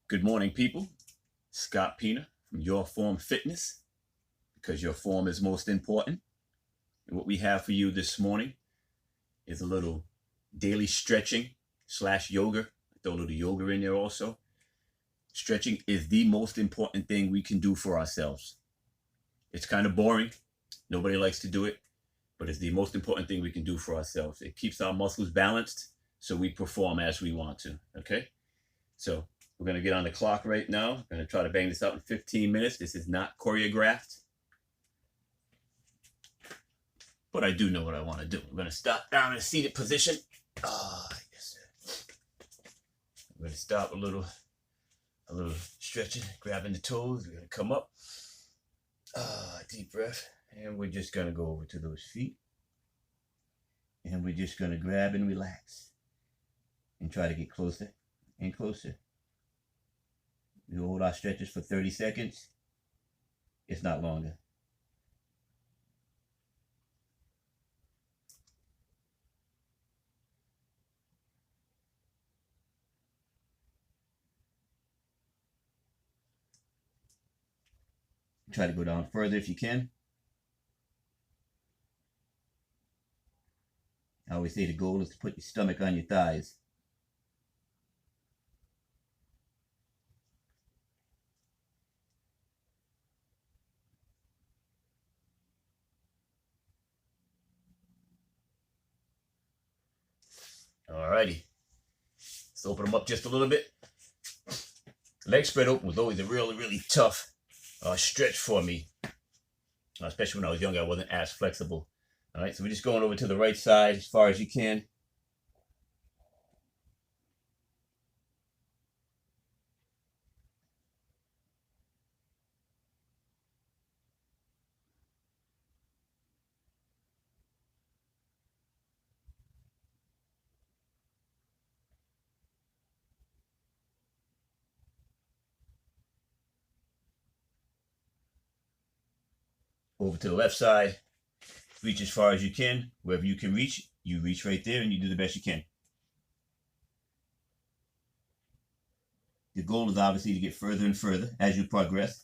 Good morning, people. Scott Pina from Your Form Fitness, because your form is most important. And what we have for you this morning is a little daily stretching / yoga. Throw a little yoga in there also. Stretching is the most important thing we can do for ourselves. It's kind of boring. Nobody likes to do it, but it's the most important thing we can do for ourselves. It keeps our muscles balanced so we perform as we want to. Okay? So we're going to get on the clock right now. I'm going to try to bang this out in 15 minutes. This is not choreographed, but I do know what I want to do. I'm going to stop down in a seated position. Yes, sir. I'm going to stop a little stretching, grabbing the toes. We're going to come up. Deep breath. And we're just going to go over to those feet. And we're just going to grab and relax and try to get closer and closer. We hold our stretches for 30 seconds. It's not longer. Try to go down further if you can. I always say the goal is to put your stomach on your thighs. Alrighty. Let's open them up just a little bit. Leg spread open was always a really, really tough stretch for me. Especially when I was younger, I wasn't as flexible. Alright, so we're just going over to the right side as far as you can. Over to the left side. Reach as far as you can. Wherever you can reach, you reach right there and you do the best you can. The goal is obviously to get further and further as you progress.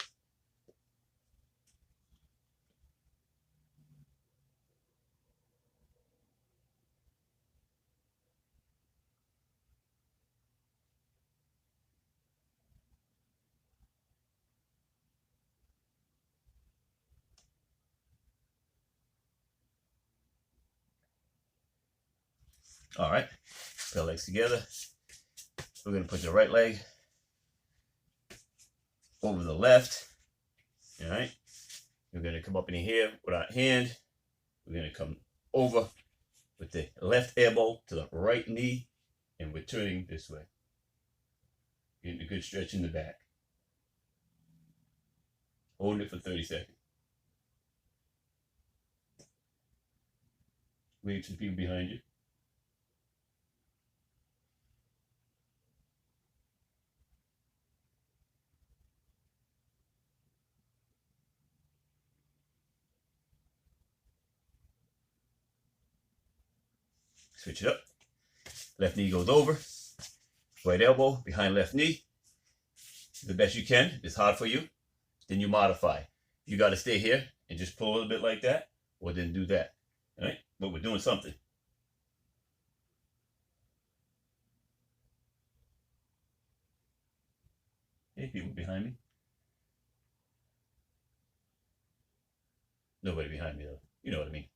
All right, put our legs together. We're going to put the right leg over the left. All right, we're going to come up in here with our hand. We're going to come over with the left elbow to the right knee, and we're turning this way. Getting a good stretch in the back. Holding it for 30 seconds. Wave to the people behind you. Switch it up. Left knee goes over. Right elbow behind left knee. The best you can. If it's hard for you, then you modify. You got to stay here and just pull a little bit like that, or then do that. All right? But we're doing something. Hey, people behind me. Nobody behind me, though. You know what I mean.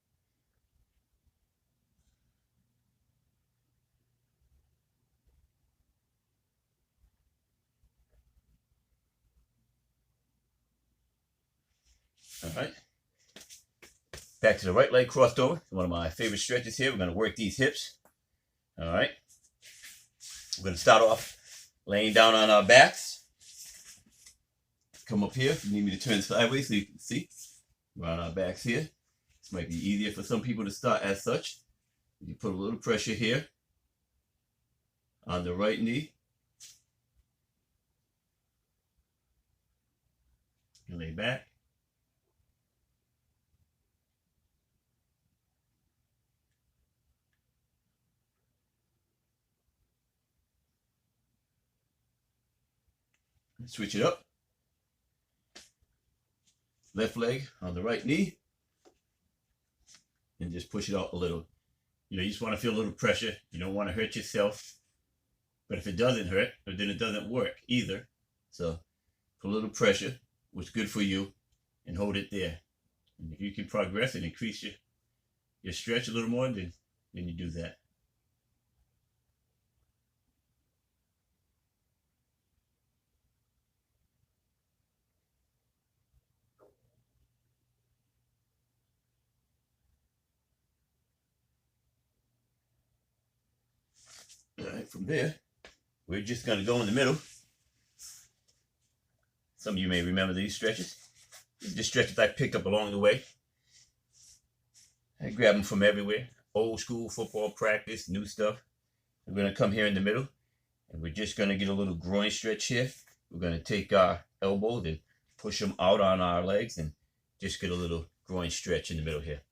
All right. Back to the right leg crossed over. One of my favorite stretches here. We're going to work these hips. All right. We're going to start off laying down on our backs. Come up here. If you need me to turn sideways so you can see. We're on our backs here. This might be easier for some people to start as such. You put a little pressure here on the right knee. And lay back. Switch it up. Left leg on the right knee. And just push it out a little. You just want to feel a little pressure. You don't want to hurt yourself. But if it doesn't hurt, then it doesn't work either. So put a little pressure, what's good for you, and hold it there. And if you can progress and increase your stretch a little more, then you do that. All right, from there, we're just going to go in the middle. Some of you may remember these stretches. These are just stretches I picked up along the way. I grab them from everywhere. Old school football practice, new stuff. We're going to come here in the middle, and we're just going to get a little groin stretch here. We're going to take our elbows and push them out on our legs and just get a little groin stretch in the middle here.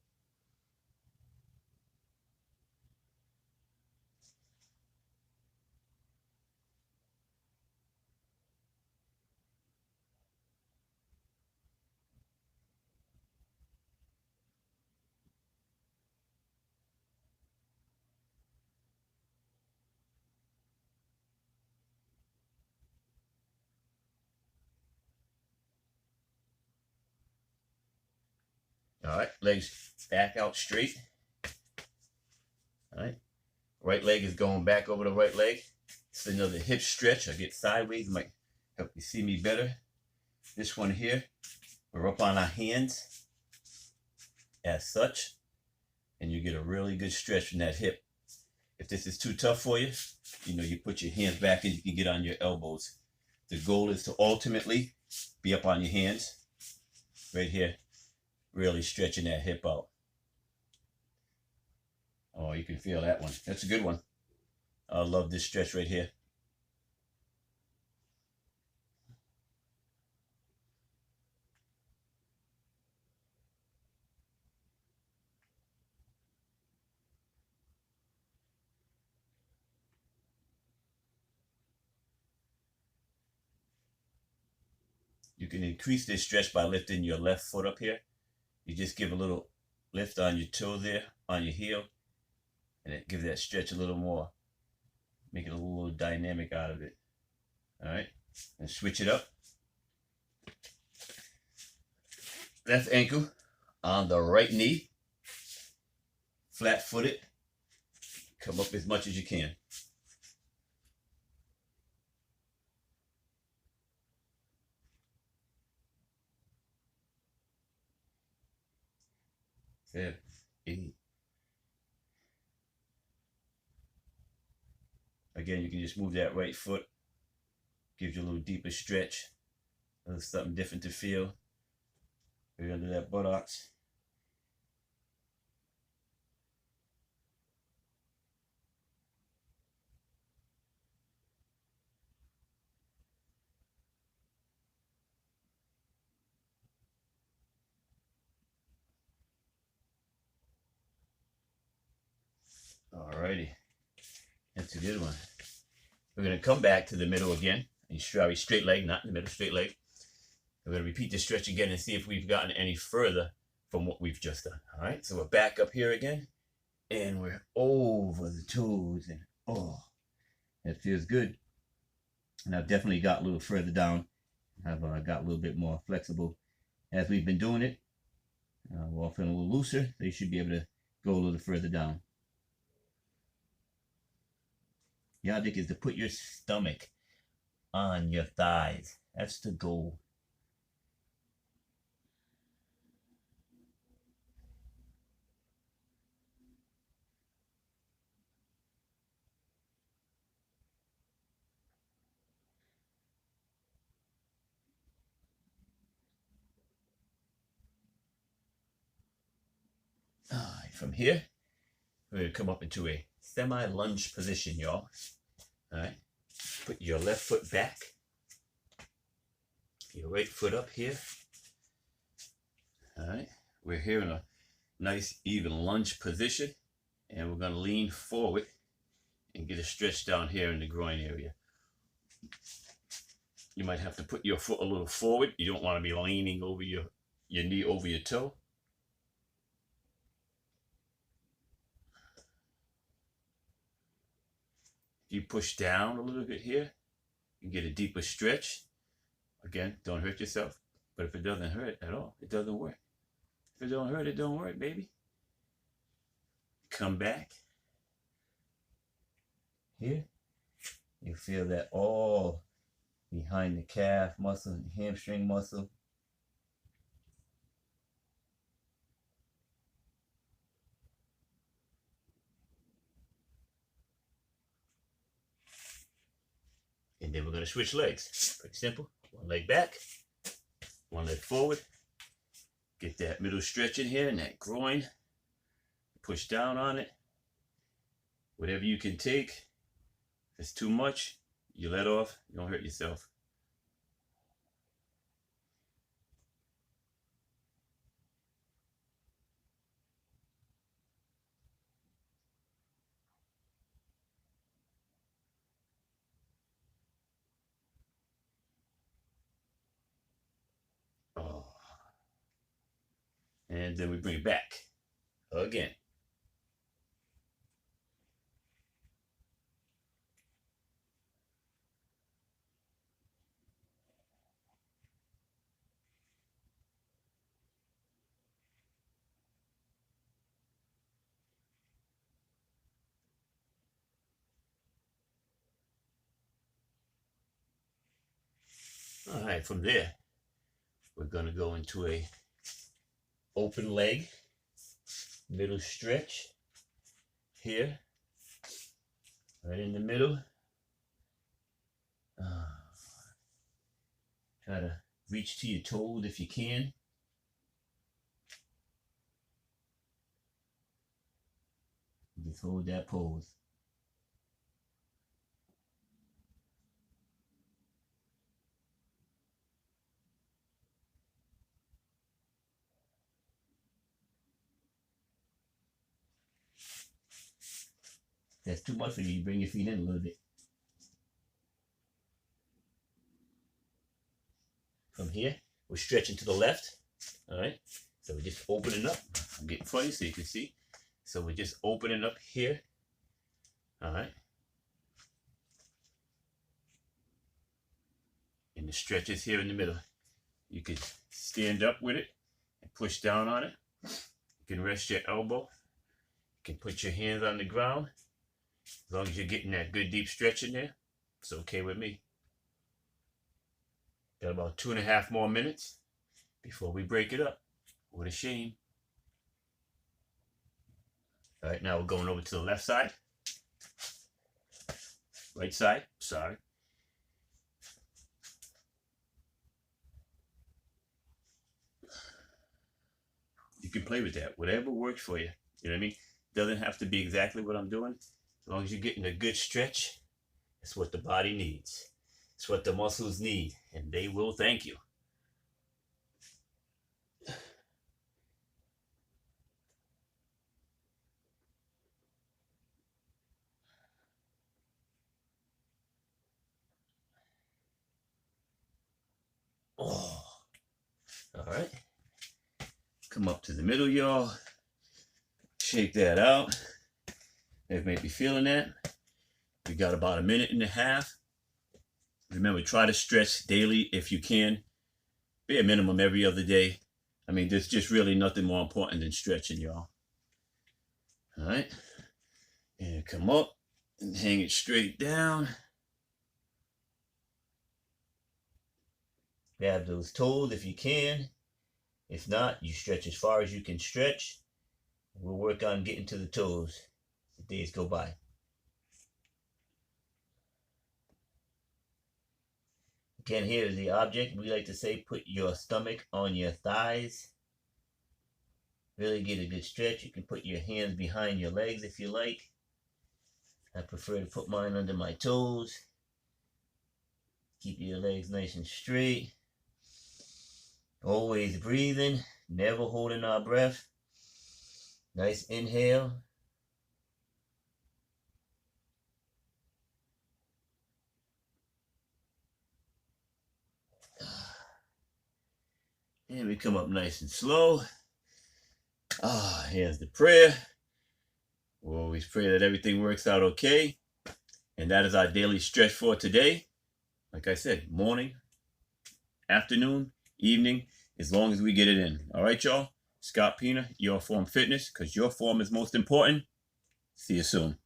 All right, legs back out straight. All right, right leg is going back over the right leg. It's another hip stretch. I get sideways, might help you see me better. This one here, we're up on our hands as such, and you get a really good stretch from that hip. If this is too tough for you, you put your hands back and you can get on your elbows. The goal is to ultimately be up on your hands right here, really stretching that hip out. Oh, you can feel that one. That's a good one. I love this stretch right here. You can increase this stretch by lifting your left foot up here. You just give a little lift on your toe there, on your heel, and it gives that stretch a little more. Make it a little dynamic out of it. All right, and switch it up. Left ankle on the right knee, flat-footed. Come up as much as you can. There, 8. Again, you can just move that right foot. Gives you a little deeper stretch. A little something different to feel. Right under that buttocks. Alrighty, that's a good one. We're going to come back to the middle again. And straight leg, not in the middle, straight leg. We're going to repeat the stretch again and see if we've gotten any further from what we've just done. All right, so we're back up here again, and we're over the toes, and oh, that feels good. And I've definitely got a little further down. I've got a little bit more flexible as we've been doing it. We're all feeling a little looser, so you should be able to go a little further down. The object is to put your stomach on your thighs. That's the goal. All right, from here, we're going to come up into a semi-lunge position, y'all. All right, put your left foot back, your right foot up here. All right, we're here in a nice even lunge position, and we're going to lean forward and get a stretch down here in the groin area. You might have to put your foot a little forward. You don't want to be leaning over your knee over your toe. If you push down a little bit here, you get a deeper stretch. Again, don't hurt yourself. But if it doesn't hurt at all, it doesn't work. If it don't hurt, it don't work, baby. Come back. Here, you feel that all behind the calf muscle and hamstring muscle. And then we're going to switch legs. Pretty simple. One leg back, one leg forward. Get that middle stretch in here and that groin. Push down on it. Whatever you can take. If it's too much, you let off. You don't hurt yourself. Oh. And then we bring it back again. All right, from there, we're going to go into a open leg, middle stretch here, right in the middle. Try to reach to your toes if you can. Just hold that pose. If that's too much for you, you bring your feet in a little bit. From here, we're stretching to the left. All right, so we're just opening up. I'm getting funny so you can see. So we're just opening up here. All right. And the stretch is here in the middle. You can stand up with it and push down on it. You can rest your elbow. You can put your hands on the ground. As long as you're getting that good deep stretch in there, it's okay with me. Got about 2.5 more minutes before we break it up. What a shame. All right, now we're going over to the left side. Right side, sorry. You can play with that, whatever works for you. You know what I mean? Doesn't have to be exactly what I'm doing. As long as you're getting a good stretch, it's what the body needs. It's what the muscles need, and they will thank you. Oh, all right. Come up to the middle, y'all. Shake that out. Everybody may be feeling that. We got about 1.5 minutes. Remember, try to stretch daily if you can. Be a minimum every other day. I mean, there's just really nothing more important than stretching, y'all. All right. And come up and hang it straight down. Grab those toes if you can. If not, you stretch as far as you can stretch. We'll work on getting to the toes as the days go by. Again, here's the object. We like to say put your stomach on your thighs. Really get a good stretch. You can put your hands behind your legs if you like. I prefer to put mine under my toes. Keep your legs nice and straight. Always breathing, never holding our breath. Nice inhale. And we come up nice and slow. Here's the prayer. We'll always pray that everything works out okay. And that is our daily stretch for today. Like I said, morning, afternoon, evening, as long as we get it in. All right, y'all? Scott Pina, Your Form Fitness, because your form is most important. See you soon.